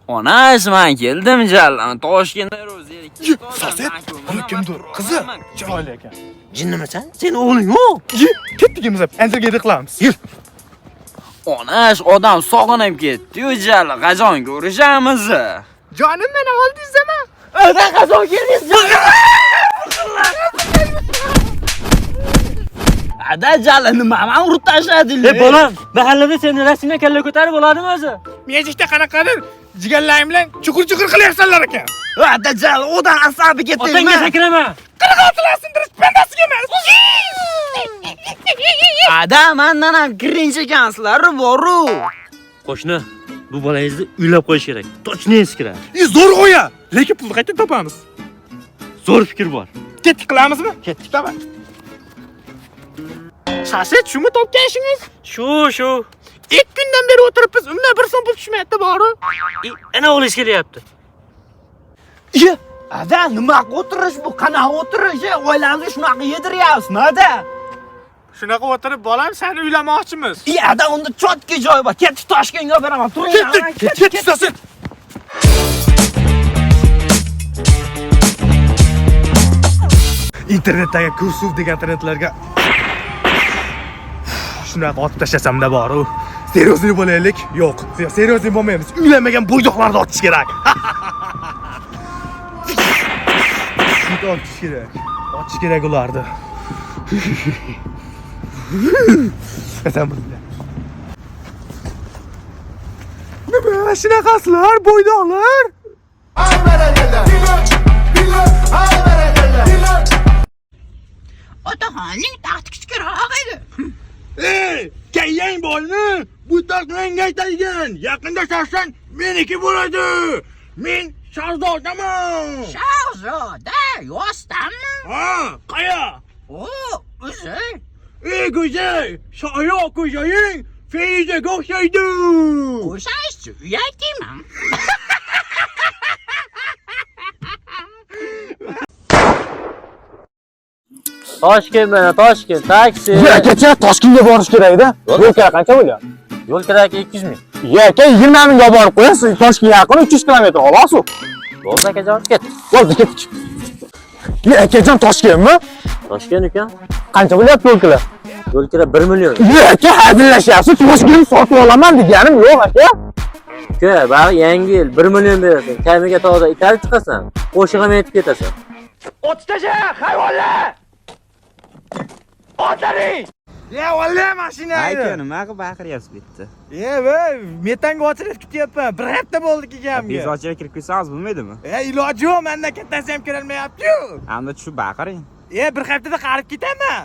Onash, men keldim jallan. Toshkentda ro'zalik. Saset, buni kimdir? Qizi, chiroyli ekan. Jinnimisan? Sen o'g'ling-ku? Ketdik biz, antarga qilamiz. Yur. Onash, odam sog'inib ketdi-yu jallan. Qachon ko'rishamiz? Jonim meni oldingizmi? O'dan qachon keldingiz? Ada jallan nima? Men urib tashladinglar. Bolam, mahallada seni rasmga kalla ko'tarib bo'ladimi o'zi? Mejikda qanaqadir jigarlaring bilan chuqur-chuqur qilyapsanlar ekan. Ada jallan odan asabi ketdingmi? Otangga sakrama. Qanaqa otilasindirish bandasiga emas. Ada, mendan ham kirinch ekansizlar, boru. Qo'shni, bu bolangizni uylab qo'yish kerak. Точно eskiradi. Zo'r qo'ya, lekin pulni qayerdan topamiz? Zo'r fikr bor. Ketdik qilamizmi? Ketdik, davay. Saset, shumi topgan ishingiz? Shu. 2 kundan beri o'tiribmiz, undan bir so'm pul tushmayapti, boru. Ana o'g'lingiz kelyapti. Ye, ada nima o'tirish bu? Qanaqa o'tirish? Oilangizni shunaqa yediryapsizmi, ada? Shunaqa o'tirib, bolam, seni uylamoqchimiz. Ada unda chotki joy bor. Ketdik Toshkentga beraman. Turing. Ketdik, Saset. Internetdagi kursiv degan trendlarga shunaqa otib tashlasam-da boru. Seriozli bo'laylik? Yo'q. Seriozli bo'lmaymiz. Uylanmagan bo'ydoqlarni otish kerak. Shuni otish kerak. Otish kerak ularni. Qasam bo'ldi. Nima shunaqasizlar, bo'ydoqlar? Otaxonning taxti kichikroq edi. Ey, kayang bormi? Bu taxtning aytaygan. Yaqinda shashsan meniki bo'ladi. Men shahzodaman. Shahzoda, yo'qsanmi? Ha, qaya? O, o'zi. Ey, go'zal, shoyoq ko'zaying Feyzaga o'xshaydi. O'shaychi, uyatman. Toshkent mana, Toshkent, taksi. Kecha Toshkentga borish kerak-da. Yo'l kira qancha bo'lyapti? Yo'l kiraki 200 ming. Aka 20 mingga borib qo'yasiz. Toshkentga yaqin 300 kilometr xolosu. Bo'ldi akajon, ket. Bo'ldi, ketdik. Akajon Toshkentmi? Toshkent ekan. Qancha bo'lyapti yo'l kira? Yo'l kira 1 million. Aka hazillashyapsiz. Toshkentni sotib olaman deganim yo'q aka. Uka, bari yangi yil 1 million berasan. Kamiga toza itarib chiqasan. Qo'shig'im yetib ketasan. Otib tasha, hayvonlar! Otaring! Ya vallahi mashina edi. Nimaga baqiryapsiz bu yerda? Voy, metanga ochilib kutyapman. Bir hafta bo'ldi kelganimga. Biz ochilib kirib kelsangiz bo'lmaydimi? Iloji yo'q, mendan kattasi ham kirolmayapti-yu. Hamda tushib baqiring. Bir haftada qarib ketaman.